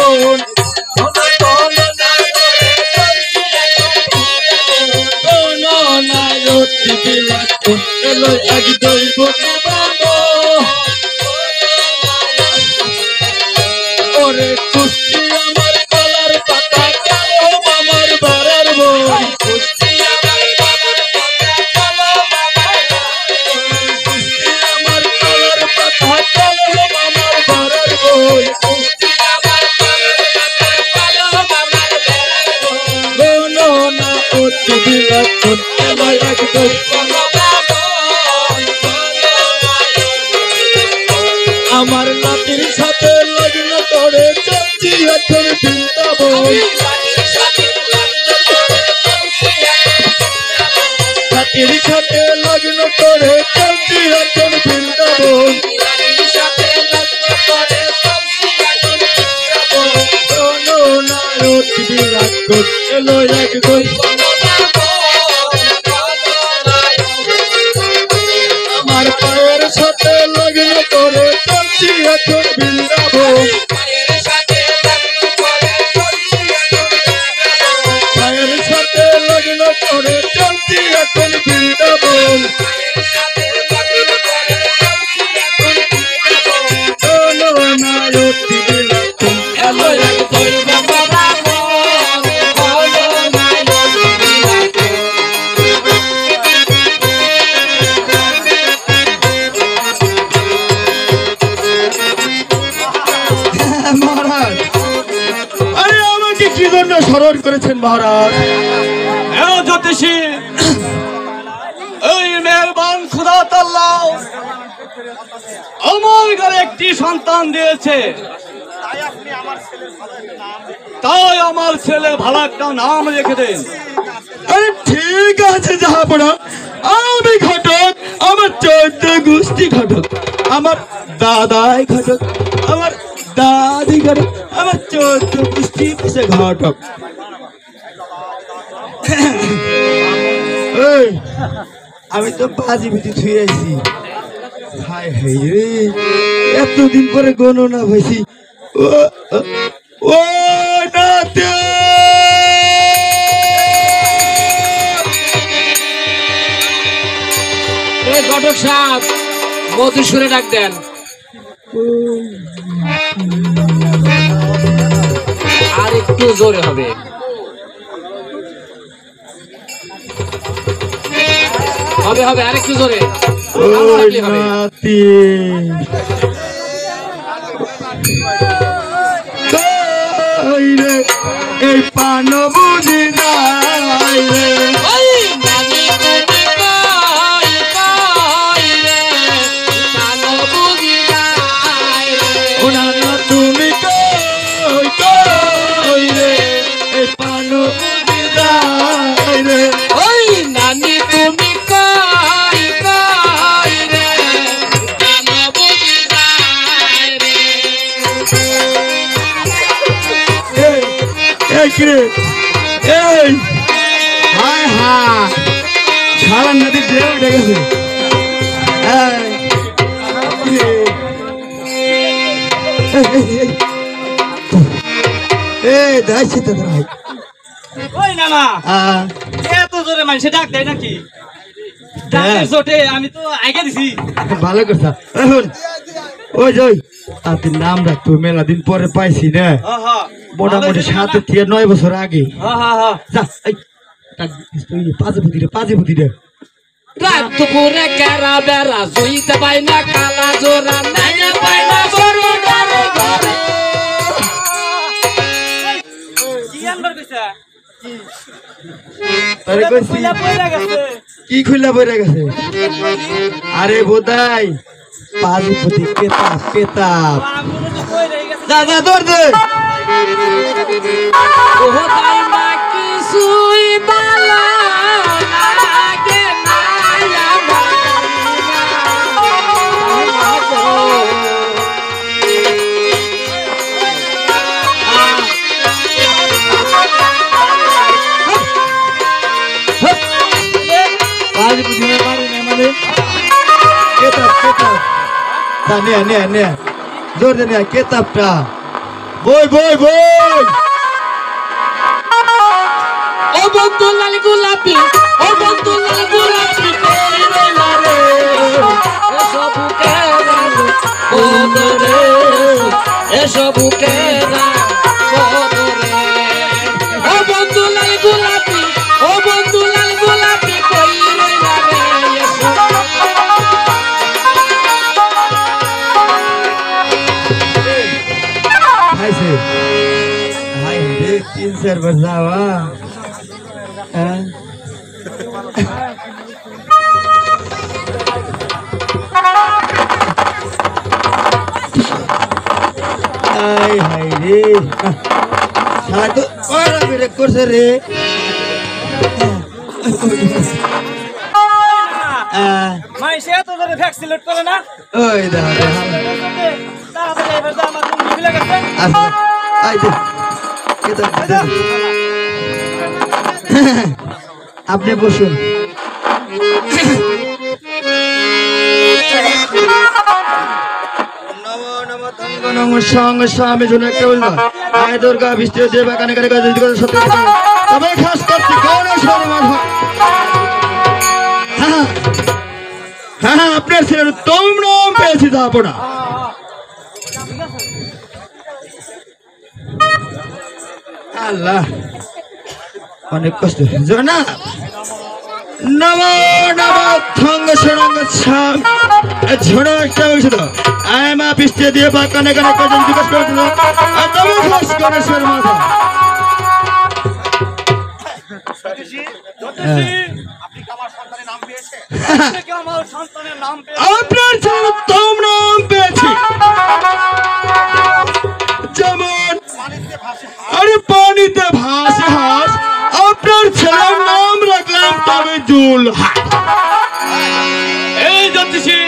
বৃন্দাবন এক দৈব ওরে কুস্তি আমার কলার পাতা কালো আমার বাড়ার বই কুস্তি আমার কলার পাতা কালো আমার বাড়ার বই কুস্তি আমার কলার পাতা কালো আমার বাড়ার বই কোনো না অতি বিলাসন এলো এক দৈব আমার নাতির সাথে লগ্ন করে চলছি এখন বৃন্দাবন নাতির সাথে লগ্ন করে চলছি এখন বৃন্দাবন কোনো না অতি বিলাসন এলো এক দৈব আমার পায়ের সাথে লগ্ন করে চলছি এখন বৃন্দাবন পায়ের সাথে লগ্ন করে চলছি এখন বৃন্দাবন কোনো না অতি বিলাসন এলো এক দৈব স্মরণ করেছেন মহারাজ জ্যোতিষী এই মেহরবান খুদা তাআলা আমার ঘরে একটি সন্তান দিয়েছে, তাই আমার ছেলে ভালো একটা নাম রেখে দেন। আরে ঠিক আছে জাহাপনা, আমি ঘটক, আমার 14 গোষ্ঠী ঘটক, আমার দাদাই ঘটক, আমার দাদি ঘটক, আমার 14 গোষ্ঠী পিছে ঘটক। আমি তো বাজি বুঝি থুয়ে আইছি। হায় হায় রে, এতদিন পরে গণনা হয়েছি। ও নাতে ঘটক সাহেব মধুর সুরে ডাক দেন। আর একটু জোরে হবে। হবে হবে আর একটু জোরে। এই পান বুঝি নাই রে, তুমি কই কই রে, এই পান বুঝি নাই রে, ওই নানি তুমি কই কই রে, পান বুঝি নাই রে। এই কিরে, এই হায় হায় সারা নদীর ঢেউ উঠে গেছে। দেখছি তো ওই না না এত জোরে মানুষে ডাক দেয় নাকি? আমি তো আগে দিছি। ভালো কথা। এখন ওই যে তাদের নাম রাখতো, মেলা দিন পরে পাইছি না, মোটামুটি 7 থেকে 9 বছর আগে। পাঁচে পুঁতি রে রাত দুপুরে কেরা বেড়া জুইতে পাই না কালা জোড়া নাই পাই না বড় ঘরে ঘরে। কি খুললা পড়ে গেছে? আরে বোধাই পাঁচে পুঁতি কেতাব কেতাব দাদা দৌড় দে। ওহতাই না কিছুই বালা লাগে না আমার। পাঁচে পুঁতি মানে কেতাব কেতাব নে নে নে জোর দে নে কেতাবটা বই বই বই ও বন্ধু লাল গোলাপি ও বন্ধু লাল গোলাপি কই রইলা রে এসব কেরা বদরে এসব কেরা বদরে ও বন্ধু লাল গোলাপি ও বন্ধু লাল গোলাপি কই রইলা রে এসব हाय से हाय देख 3 बजावा हाय हाय रे साला तो और मेरे कोर्स रे মাইসে এত জোরে ভ্যাকসিনেট করে না ওই দা তাড়াতাড়ি এবার যা আমার তুমি ভুলে গেছে আচ্ছা আইতে কেতা আপনি বসুন সঙ্গ স্বামী জন্য একটা বলবো আয় দুর্গা বৃষ্টি দেবা কানে কানে কাজে দিকে সত্য তবে খাস করতে কোন সরমান হ্যাঁ হ্যাঁ আপনার ছেলের তোম নাম পেয়েছি ধাপড়া আল্লাহ অনেক কষ্ট না নমো নমো থঙ্গ সরঙ্গ ছাম ঝড় একটা বলছিল আয় মা পিস্তে দিয়ে বা কানে কানে কাজে জিজ্ঞেস করেছিল তবে খাস করে সর মাথা আপনার ছেলের তোম নাম পেয়েছি যেমন আরে পানিতে ভাসে হাঁস আপনার ছেলের নাম রাখলাম তবে জুল এই জ্যোতিষী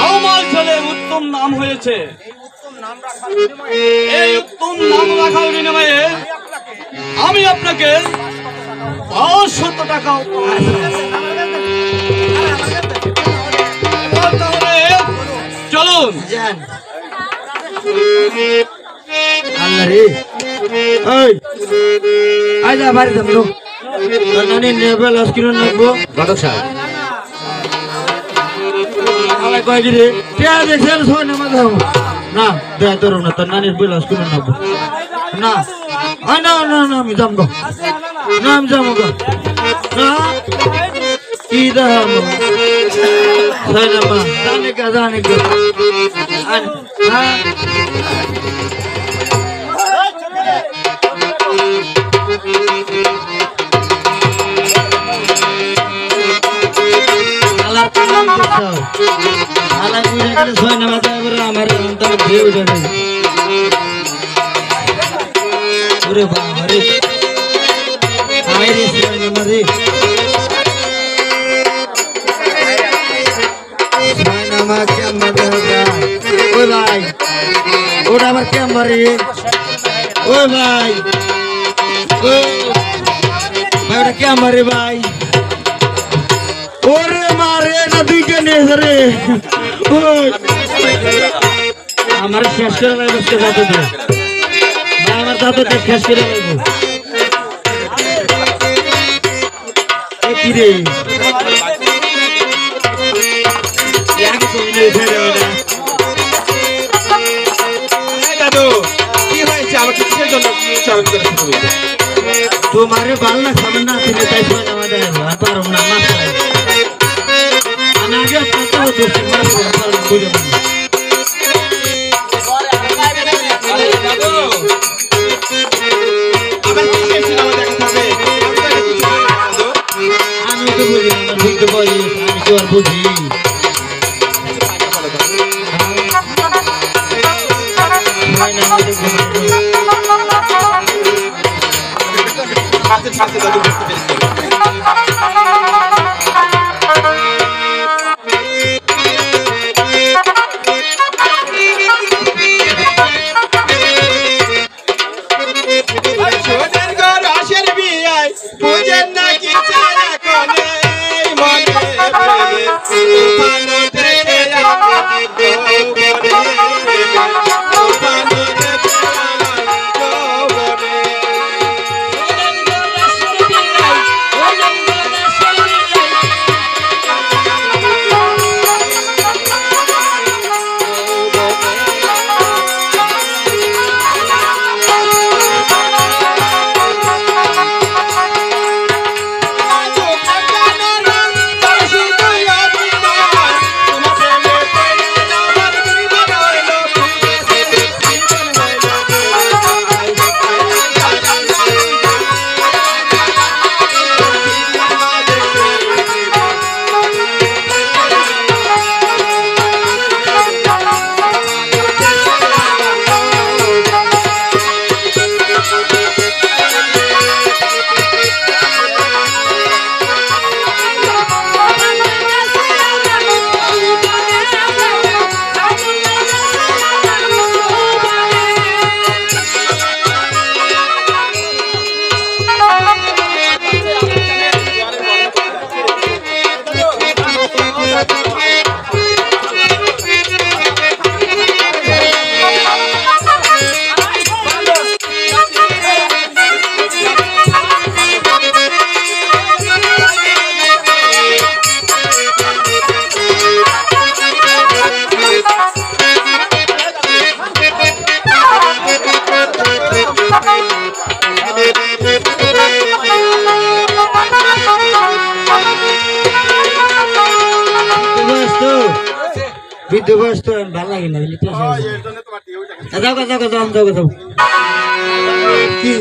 আমার ছেলের উত্তম নাম হয়েছে এই উত্তম নাম রাখার বিনিময়ে আমি আপনাকে 500 টাকা চলুন জান আল্লাহ রে এই আজা বাড়ি যাবো নানি নেবে লস কিলো নেবো ঘটক সাহেব আমায় কয় কি রে কে দেখছেন সয় না মাথা না দেয় তোর না তোর নানির বিলাস কিলো নেবো না না না না আমি যাবো না আমি যাবো না কি দাম সয় না মা জানে কে হ্যাঁ আমার ওরে বাবা রে আয় রে সিনেমা রে সিনেমা কেমন দেখা ওই ভাই ওটা আমার কেমন রে ওই ভাই ও ভাই ওটা কেমন রে ভাই ওরে মারে না তুই কেন রে আমার শেষ করে লাগবে দাদু আমার দাদু শেষ করে লাগবো কি রে দাদু কি হয়েছে আমাকে কিসের জন্য চয়ন করেছো তুমি তোমারে ভালো না খাবেন না তুমি তাই আমাদের পারো না মাছ আমি আগে আমি তো বুঝি বুঝতে পারি আমি তো আর বুঝি বৃদ্ধ বয়স তো ভালো লাগে না বুঝলি তো যাও যাও যাও যাও যাও কি